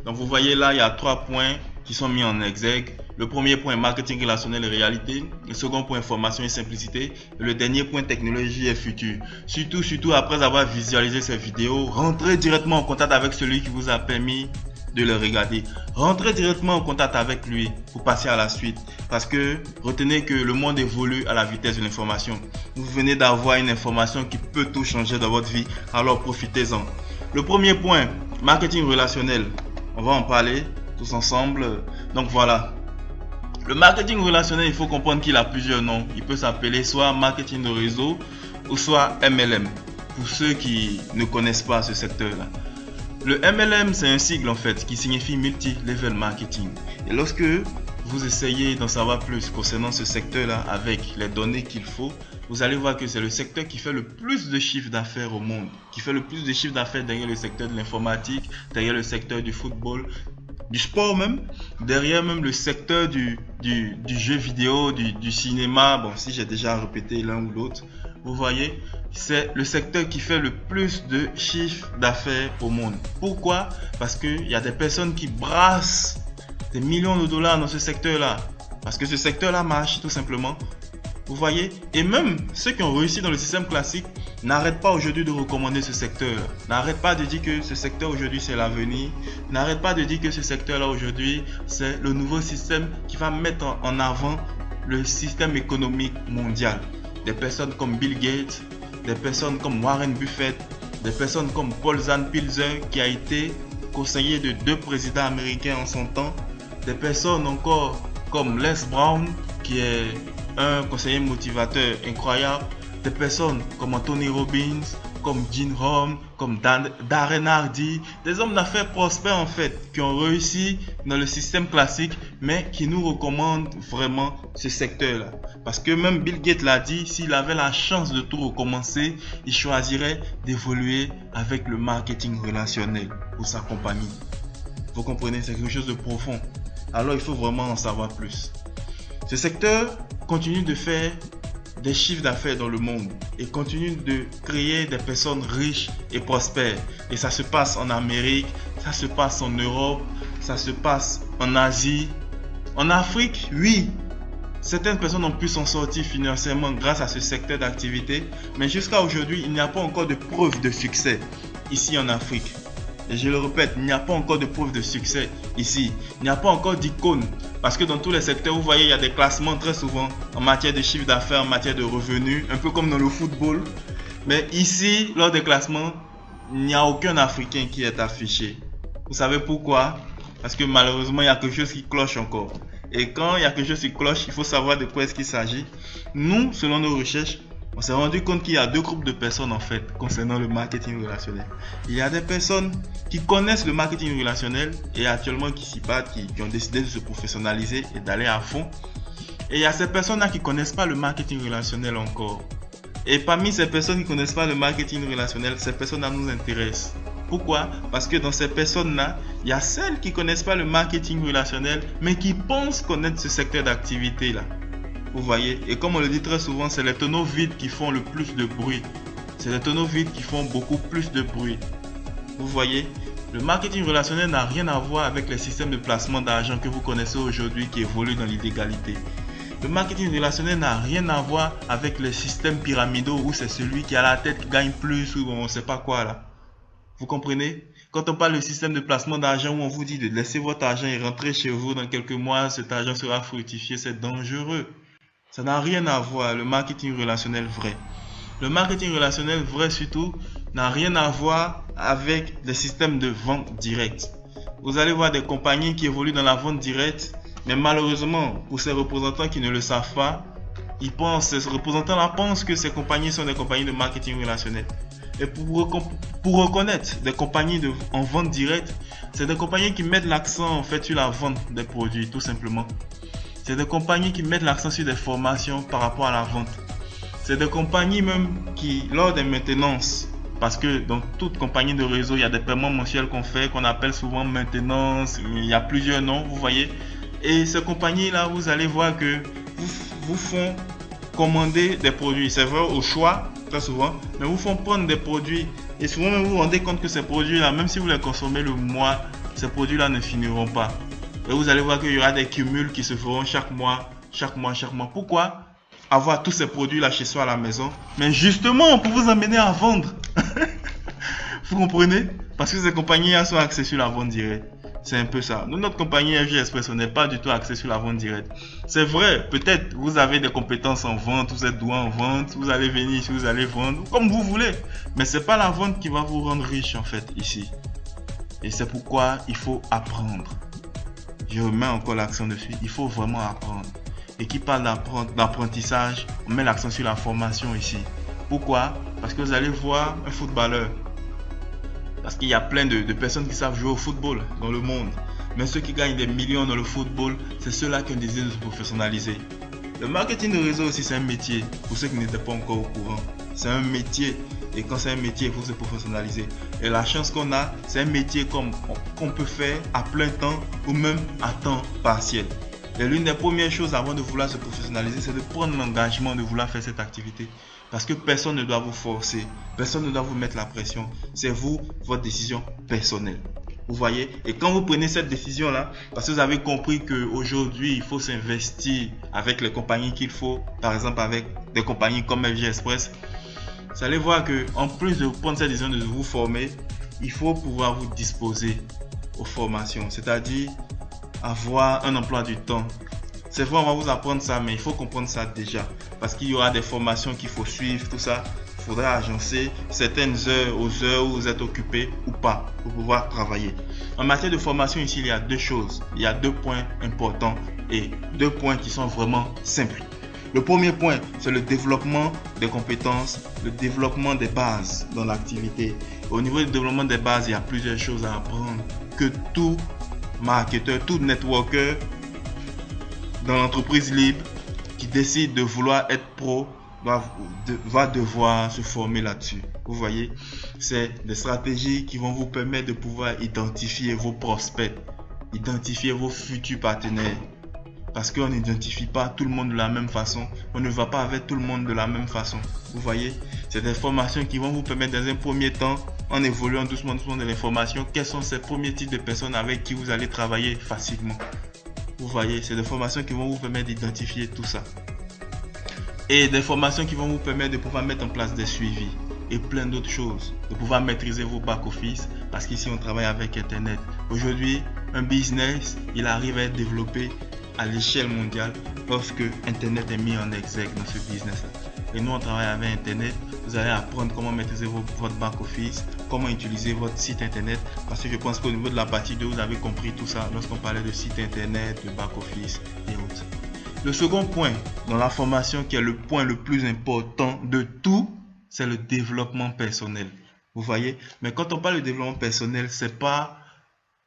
Donc vous voyez là, il y a 3 points qui sont mis en exergue. Le premier point, marketing relationnel et réalité. Le second point, formation et simplicité. Et le dernier point, technologie et futur. Surtout après avoir visualisé ces vidéos, rentrez directement en contact avec celui qui vous a permis de le regarder. Rentrez directement en contact avec lui pour passer à la suite. Parce que retenez que le monde évolue à la vitesse de l'information. Vous venez d'avoir une information qui peut tout changer dans votre vie. Alors profitez-en. Le premier point, marketing relationnel. On va en parler tous ensemble. Donc voilà. Le marketing relationnel, il faut comprendre qu'il a plusieurs noms. Il peut s'appeler soit marketing de réseau ou soit MLM. Pour ceux qui ne connaissent pas ce secteur-là. Le MLM, c'est un sigle en fait qui signifie Multi-Level Marketing. Et lorsque vous essayez d'en savoir plus concernant ce secteur-là avec les données qu'il faut, vous allez voir que c'est le secteur qui fait le plus de chiffre d'affaires au monde, qui fait le plus de chiffre d'affaires derrière le secteur de l'informatique, derrière le secteur du football, du sport même, derrière même le secteur du jeu vidéo, du cinéma. Bon, si j'ai déjà répété l'un ou l'autre, vous voyez, c'est le secteur qui fait le plus de chiffre d'affaires au monde. Pourquoi? Parce qu'il y a des personnes qui brassent des millions de dollars dans ce secteur-là. Parce que ce secteur-là marche tout simplement. Vous voyez? Et même ceux qui ont réussi dans le système classique n'arrêtent pas aujourd'hui de recommander ce secteur. N'arrêtent pas de dire que ce secteur aujourd'hui c'est l'avenir. N'arrêtent pas de dire que ce secteur-là aujourd'hui c'est le nouveau système qui va mettre en avant le système économique mondial. Des personnes comme Bill Gates, des personnes comme Warren Buffett, des personnes comme Paul Pilzer qui a été conseiller de 2 présidents américains en son temps, des personnes encore comme Les Brown qui est un conseiller motivateur incroyable, des personnes comme Anthony Robbins, comme Jim Rohn, comme Darren Hardy, des hommes d'affaires prospères en fait, qui ont réussi dans le système classique, mais qui nous recommandent vraiment ce secteur-là. Parce que même Bill Gates l'a dit, s'il avait la chance de tout recommencer, il choisirait d'évoluer avec le marketing relationnel pour sa compagnie. Vous comprenez, c'est quelque chose de profond. Alors il faut vraiment en savoir plus. Ce secteur continue de faire des chiffres d'affaires dans le monde et continue de créer des personnes riches et prospères. Et ça se passe en Amérique, ça se passe en Europe, ça se passe en Asie. En Afrique, oui, certaines personnes ont pu s'en sortir financièrement grâce à ce secteur d'activité, mais jusqu'à aujourd'hui, il n'y a pas encore de preuve de succès ici en Afrique. Et je le répète, il n'y a pas encore de preuve de succès ici. Il n'y a pas encore d'icône. Parce que dans tous les secteurs, vous voyez, il y a des classements très souvent en matière de chiffre d'affaires, en matière de revenus, un peu comme dans le football. Mais ici, lors des classements, il n'y a aucun Africain qui est affiché. Vous savez pourquoi? Parce que malheureusement, il y a quelque chose qui cloche encore. Et quand il y a quelque chose qui cloche, il faut savoir de quoi est-ce qu'il s'agit. Nous, selon nos recherches, on s'est rendu compte qu'il y a 2 groupes de personnes en fait concernant le marketing relationnel. Il y a des personnes qui connaissent le marketing relationnel et actuellement qui s'y battent, qui ont décidé de se professionnaliser et d'aller à fond. Et il y a ces personnes-là qui ne connaissent pas le marketing relationnel encore. Et parmi ces personnes qui ne connaissent pas le marketing relationnel, ces personnes-là nous intéressent. Pourquoi? Parce que dans ces personnes-là, il y a celles qui ne connaissent pas le marketing relationnel, mais qui pensent connaître ce secteur d'activité-là. Vous voyez, et comme on le dit très souvent, c'est les tonneaux vides qui font le plus de bruit. C'est les tonneaux vides qui font beaucoup plus de bruit. Vous voyez, le marketing relationnel n'a rien à voir avec les systèmes de placement d'argent que vous connaissez aujourd'hui qui évoluent dans l'illégalité. Le marketing relationnel n'a rien à voir avec les systèmes pyramidaux où c'est celui qui a la tête qui gagne plus ou on ne sait pas quoi là. Vous comprenez? Quand on parle de système de placement d'argent où on vous dit de laisser votre argent et rentrer chez vous dans quelques mois, cet argent sera fructifié, c'est dangereux. Ça n'a rien à voir, le marketing relationnel vrai. Le marketing relationnel vrai surtout n'a rien à voir avec les systèmes de vente directe. Vous allez voir des compagnies qui évoluent dans la vente directe, mais malheureusement pour ces représentants qui ne le savent pas, ces représentants-là pensent que ces compagnies sont des compagnies de marketing relationnel. Et pour reconnaître des compagnies en vente directe, c'est des compagnies qui mettent l'accent en fait sur la vente des produits tout simplement. C'est des compagnies qui mettent l'accent sur des formations par rapport à la vente. C'est des compagnies même qui, lors des maintenances, parce que dans toute compagnie de réseau, il y a des paiements mensuels qu'on fait, qu'on appelle souvent maintenance, il y a plusieurs noms, vous voyez. Et ces compagnies-là, vous allez voir que vous font commander des produits. C'est vrai au choix, très souvent, mais vous font prendre des produits. Et souvent, vous vous rendez compte que ces produits-là, même si vous les consommez le mois ces produits-là ne finiront pas. Et vous allez voir qu'il y aura des cumuls qui se feront chaque mois. Pourquoi avoir tous ces produits-là chez soi à la maison? Mais justement, pour vous amener à vendre. Vous comprenez? Parce que ces compagnies sont axées sur la vente directe. C'est un peu ça. Nous, notre compagnie FG Express, on n'est pas du tout axé sur la vente directe. C'est vrai, peut-être vous avez des compétences en vente, vous êtes doué en vente, vous allez venir ici, vous allez vendre, comme vous voulez. Mais c'est pas la vente qui va vous rendre riche en fait ici. Et c'est pourquoi il faut apprendre. Je remets encore l'accent dessus, il faut vraiment apprendre. Et qui parle d'apprentissage, on met l'accent sur la formation ici. Pourquoi? Parce que vous allez voir un footballeur. Parce qu'il y a plein de personnes qui savent jouer au football dans le monde. Mais ceux qui gagnent des millions dans le football, c'est ceux-là qui ont décidé de se professionnaliser. Le marketing de réseau aussi, c'est un métier. Pour ceux qui n'étaient pas encore au courant, c'est un métier. Et quand c'est un métier, il faut se professionnaliser. Et la chance qu'on a, c'est un métier qu'on peut faire à plein temps ou même à temps partiel. Et l'une des premières choses avant de vouloir se professionnaliser, c'est de prendre l'engagement de vouloir faire cette activité. Parce que personne ne doit vous forcer, personne ne doit vous mettre la pression. C'est vous, votre décision personnelle. Vous voyez? Et quand vous prenez cette décision-là, parce que vous avez compris qu'aujourd'hui, il faut s'investir avec les compagnies qu'il faut, par exemple avec des compagnies comme FG Express, vous allez voir qu'en plus de prendre cette décision de vous former, il faut pouvoir vous disposer aux formations, c'est-à-dire avoir un emploi du temps. C'est vrai, on va vous apprendre ça, mais il faut comprendre ça déjà. Parce qu'il y aura des formations qu'il faut suivre, tout ça. Il faudra agencer certaines heures aux heures où vous êtes occupé ou pas pour pouvoir travailler. En matière de formation, ici, il y a deux choses. Il y a 2 points importants et 2 points qui sont vraiment simples. Le premier point, c'est le développement des compétences, le développement des bases dans l'activité. Au niveau du développement des bases, il y a plusieurs choses à apprendre que tout marketeur, tout networker dans l'entreprise libre qui décide de vouloir être pro va devoir se former là-dessus. Vous voyez, c'est des stratégies qui vont vous permettre de pouvoir identifier vos prospects, identifier vos futurs partenaires. Parce qu'on n'identifie pas tout le monde de la même façon. On ne va pas avec tout le monde de la même façon. Vous voyez, c'est des formations qui vont vous permettre dans un premier temps, en évoluant doucement dans les formations, quels sont ces premiers types de personnes avec qui vous allez travailler facilement. Vous voyez, c'est des formations qui vont vous permettre d'identifier tout ça. Et des formations qui vont vous permettre de pouvoir mettre en place des suivis et plein d'autres choses. De pouvoir maîtriser vos back-office parce qu'ici on travaille avec Internet. Aujourd'hui, un business, il arrive à être développé à l'échelle mondiale lorsque Internet est mis en exergue dans ce business-là. Et nous, on travaille avec Internet. Vous allez apprendre comment maîtriser votre back-office, comment utiliser votre site Internet. Parce que je pense qu'au niveau de la partie 2, vous avez compris tout ça lorsqu'on parlait de site Internet, de back-office et autres. Le second point dans la formation, qui est le point le plus important de tout, c'est le développement personnel. Vous voyez? Mais quand on parle de développement personnel, c'est pas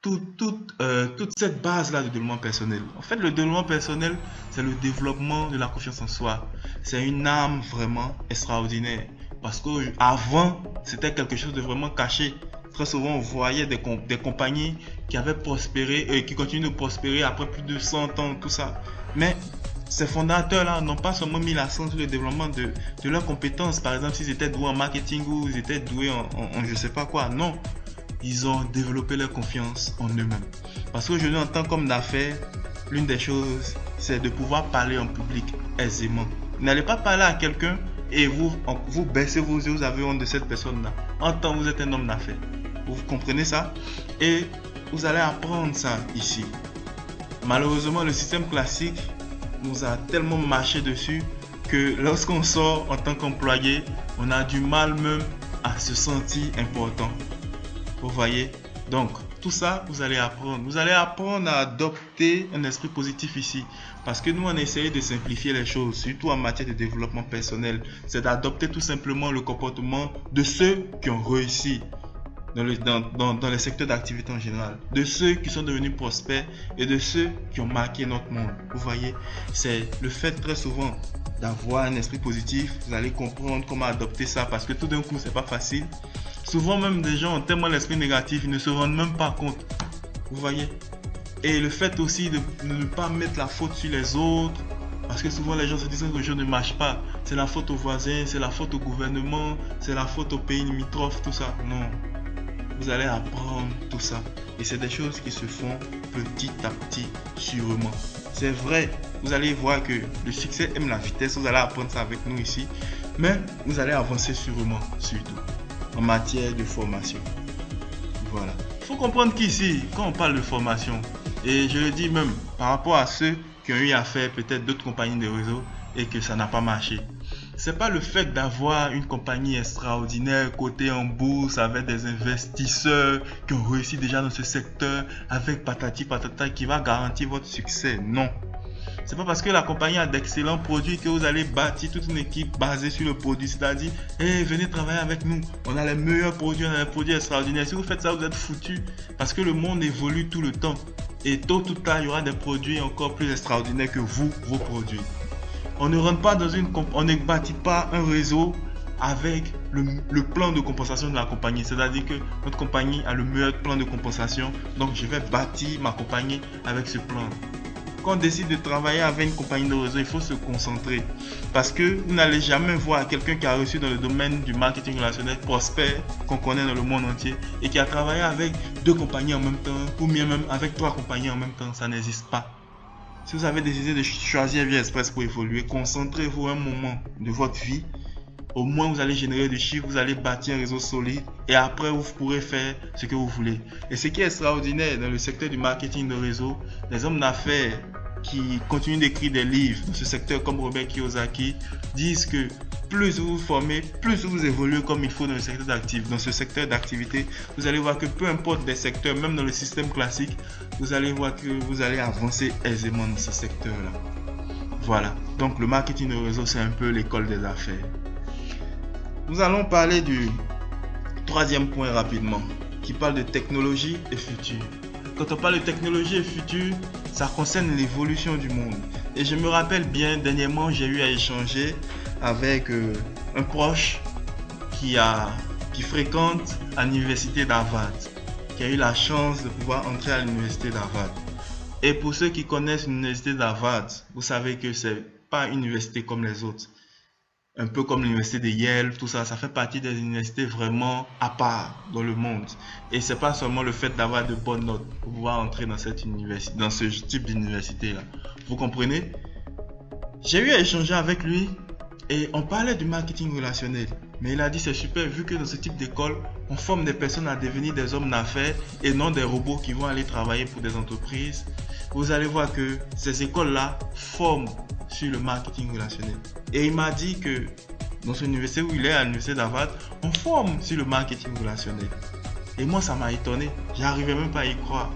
toute cette base-là de développement personnel. En fait, le développement personnel, c'est le développement de la confiance en soi. C'est une arme vraiment extraordinaire. Parce qu'avant, c'était quelque chose de vraiment caché. Très souvent, on voyait des compagnies qui avaient prospéré et qui continuent de prospérer après plus de 100 ans, tout ça. Mais ces fondateurs-là n'ont pas seulement mis l'accent sur le développement de leurs compétences. Par exemple, s'ils étaient doués en marketing ou ils étaient doués en je sais pas quoi. Non. Ils ont développé leur confiance en eux-mêmes. Parce qu'aujourd'hui, en tant qu'homme d'affaires, l'une des choses, c'est de pouvoir parler en public aisément. Vous n'allez pas parler à quelqu'un et vous baissez vos yeux, vous avez honte de cette personne-là. En tant que vous êtes un homme d'affaires. Vous comprenez ça? Et vous allez apprendre ça ici. Malheureusement, le système classique nous a tellement marché dessus que lorsqu'on sort en tant qu'employé, on a du mal même à se sentir important. Vous voyez? Donc, tout ça, vous allez apprendre. Vous allez apprendre à adopter un esprit positif ici. Parce que nous, on essaye de simplifier les choses, surtout en matière de développement personnel. C'est d'adopter tout simplement le comportement de ceux qui ont réussi dans les secteurs d'activité en général. De ceux qui sont devenus prospères et de ceux qui ont marqué notre monde. Vous voyez? C'est le fait très souvent d'avoir un esprit positif. Vous allez comprendre comment adopter ça parce que tout d'un coup, c'est pas facile. Souvent même des gens ont tellement l'esprit négatif, ils ne se rendent même pas compte. Vous voyez? Et le fait aussi de ne pas mettre la faute sur les autres. Parce que souvent les gens se disent que les choses ne marchent pas. C'est la faute aux voisins, c'est la faute au gouvernement, c'est la faute au pays limitrophe, tout ça. Non. vous allez apprendre tout ça. Et c'est des choses qui se font petit à petit, sûrement. C'est vrai, vous allez voir que le succès aime la vitesse, vous allez apprendre ça avec nous ici, mais vous allez avancer sûrement, surtout en matière de formation. Voilà. Il faut comprendre qu'ici, quand on parle de formation, et je le dis même par rapport à ceux qui ont eu à faire peut-être d'autres compagnies de réseau et que ça n'a pas marché, c'est pas le fait d'avoir une compagnie extraordinaire cotée en bourse avec des investisseurs qui ont réussi déjà dans ce secteur avec patati patata qui va garantir votre succès. Non. C'est pas parce que la compagnie a d'excellents produits que vous allez bâtir toute une équipe basée sur le produit. C'est-à-dire, venez travailler avec nous. On a les meilleurs produits, on a des produits extraordinaires. Si vous faites ça, vous êtes foutus. Parce que le monde évolue tout le temps. Et tôt ou tard, il y aura des produits encore plus extraordinaires que vous, vos produits. On ne rentre pas dans on ne bâtit pas un réseau avec le plan de compensation de la compagnie. C'est-à-dire que notre compagnie a le meilleur plan de compensation. Donc, je vais bâtir ma compagnie avec ce plan. Quand on décide de travailler avec une compagnie de réseau, il faut se concentrer. Parce que vous n'allez jamais voir quelqu'un qui a reçu dans le domaine du marketing relationnel prospère, qu'on connaît dans le monde entier, et qui a travaillé avec 2 compagnies en même temps, ou bien même avec 3 compagnies en même temps. Ça n'existe pas. Si vous avez décidé de choisir Vie Express pour évoluer, concentrez-vous un moment de votre vie. Au moins, vous allez générer du chiffre, vous allez bâtir un réseau solide et après, vous pourrez faire ce que vous voulez. Et ce qui est extraordinaire dans le secteur du marketing de réseau, les hommes d'affaires qui continuent d'écrire des livres dans ce secteur comme Robert Kiyosaki disent que plus vous vous formez, plus vous évoluez comme il faut dans ce secteur d'activité, vous allez voir que peu importe des secteurs, même dans le système classique, vous allez voir que vous allez avancer aisément dans ce secteur-là. Voilà, donc le marketing de réseau, c'est un peu l'école des affaires. Nous allons parler du 3e point rapidement, qui parle de technologie et futur. Quand on parle de technologie et futur, ça concerne l'évolution du monde. Et je me rappelle bien, dernièrement, j'ai eu à échanger avec un proche qui fréquente à l'université d'Harvard, qui a eu la chance de pouvoir entrer à l'université d'Harvard. Et pour ceux qui connaissent l'université d'Harvard, vous savez que c'est pas une université comme les autres. Un peu comme l'université de Yale, tout ça, ça fait partie des universités vraiment à part dans le monde. Et c'est pas seulement le fait d'avoir de bonnes notes pour pouvoir entrer dans cette université, dans ce type d'université là. Vous comprenez? J'ai eu à échanger avec lui et on parlait du marketing relationnel. Mais il a dit c'est super vu que dans ce type d'école, on forme des personnes à devenir des hommes d'affaires et non des robots qui vont aller travailler pour des entreprises. Vous allez voir que ces écoles-là forment sur le marketing relationnel. Et il m'a dit que dans son université où il est, à l'université d'Harvard, on forme sur le marketing relationnel. Et moi, ça m'a étonné. J'arrivais même pas à y croire.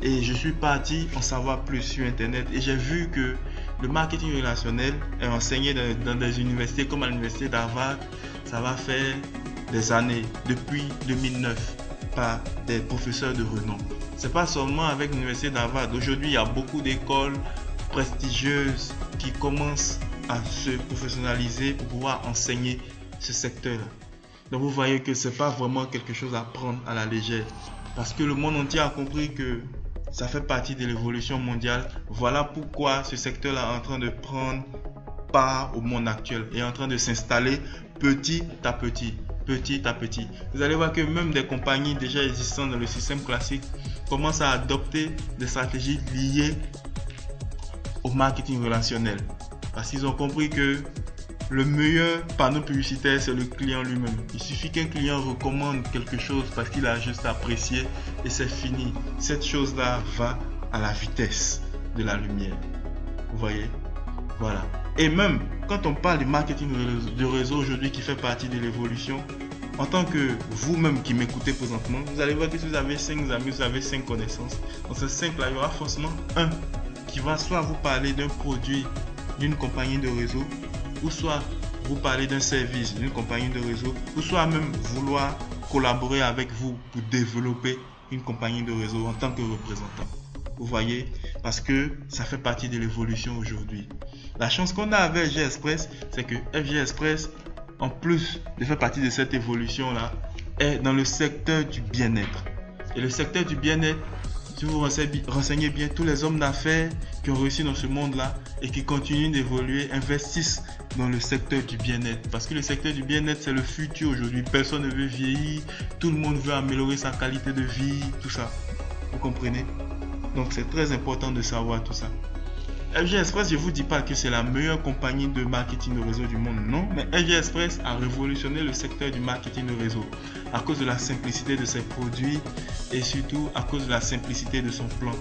Et je suis parti en savoir plus sur Internet et j'ai vu que le marketing relationnel est enseigné dans des universités comme à l'université d'Harvard. Ça va faire des années, depuis 2009, par des professeurs de renom. C'est pas seulement avec l'université d'Harvard. Aujourd'hui, il y a beaucoup d'écoles prestigieuses qui commencent à se professionnaliser pour pouvoir enseigner ce secteur-là. Donc vous voyez que c'est pas vraiment quelque chose à prendre à la légère parce que le monde entier a compris que ça fait partie de l'évolution mondiale. Voilà pourquoi ce secteur-là est en train de prendre part au monde actuel et est en train de s'installer petit à petit. Petit à petit. Vous allez voir que même des compagnies déjà existantes dans le système classique commencent à adopter des stratégies liées au marketing relationnel. Parce qu'ils ont compris que le meilleur panneau publicitaire, c'est le client lui-même. Il suffit qu'un client recommande quelque chose parce qu'il a juste apprécié et c'est fini. Cette chose-là va à la vitesse de la lumière. Vous voyez? Voilà. Et même quand on parle du marketing de réseau aujourd'hui qui fait partie de l'évolution, en tant que vous-même qui m'écoutez présentement, vous allez voir que si vous avez 5 amis, vous avez 5 connaissances. Dans ces 5-là, il y aura forcément un qui va soit vous parler d'un produit d'une compagnie de réseau, ou soit vous parler d'un service d'une compagnie de réseau, ou soit même vouloir collaborer avec vous pour développer une compagnie de réseau en tant que représentant. Vous voyez, parce que ça fait partie de l'évolution aujourd'hui. La chance qu'on a avec FG Express, c'est que FG Express, en plus de faire partie de cette évolution-là, est dans le secteur du bien-être. Et le secteur du bien-être, si vous renseignez bien, tous les hommes d'affaires qui ont réussi dans ce monde-là et qui continuent d'évoluer investissent dans le secteur du bien-être. Parce que le secteur du bien-être, c'est le futur aujourd'hui. Personne ne veut vieillir, tout le monde veut améliorer sa qualité de vie, tout ça. Vous comprenez? Donc c'est très important de savoir tout ça. FG Express, je ne vous dis pas que c'est la meilleure compagnie de marketing de réseau du monde, non, mais FG Express a révolutionné le secteur du marketing de réseau à cause de la simplicité de ses produits et surtout à cause de la simplicité de son plan.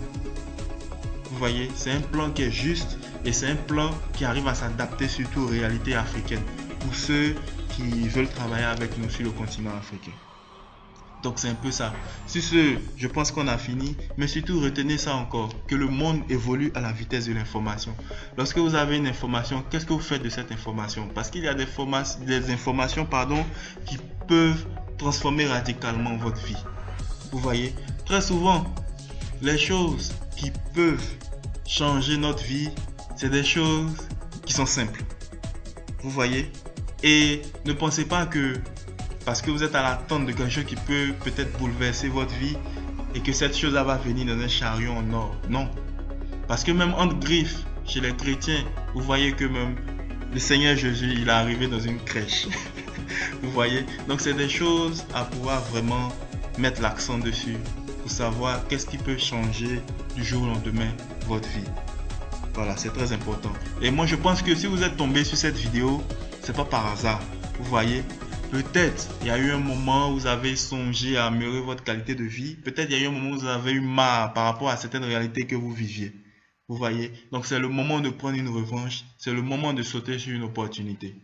Vous voyez, c'est un plan qui est juste et c'est un plan qui arrive à s'adapter surtout aux réalités africaines pour ceux qui veulent travailler avec nous sur le continent africain. Donc c'est un peu ça. Sur ce, je pense qu'on a fini. Mais surtout, retenez ça encore, que le monde évolue à la vitesse de l'information. Lorsque vous avez une information, qu'est-ce que vous faites de cette information? Parce qu'il y a des informations qui peuvent transformer radicalement votre vie. Vous voyez, très souvent, les choses qui peuvent changer notre vie, c'est des choses qui sont simples. Vous voyez? Et ne pensez pas que parce que vous êtes à l'attente de quelque chose qui peut peut-être bouleverser votre vie et que cette chose-là va venir dans un chariot en or. Non. Parce que même entre griffes, chez les chrétiens, vous voyez que même le Seigneur Jésus, il est arrivé dans une crèche. Vous voyez? Donc c'est des choses à pouvoir vraiment mettre l'accent dessus pour savoir qu'est-ce qui peut changer du jour au lendemain votre vie. Voilà, c'est très important. Et moi, je pense que si vous êtes tombé sur cette vidéo, c'est pas par hasard. Vous voyez? Peut-être il y a eu un moment où vous avez songé à améliorer votre qualité de vie. Peut-être il y a eu un moment où vous avez eu marre par rapport à certaines réalités que vous viviez. Vous voyez? Donc c'est le moment de prendre une revanche. C'est le moment de sauter sur une opportunité.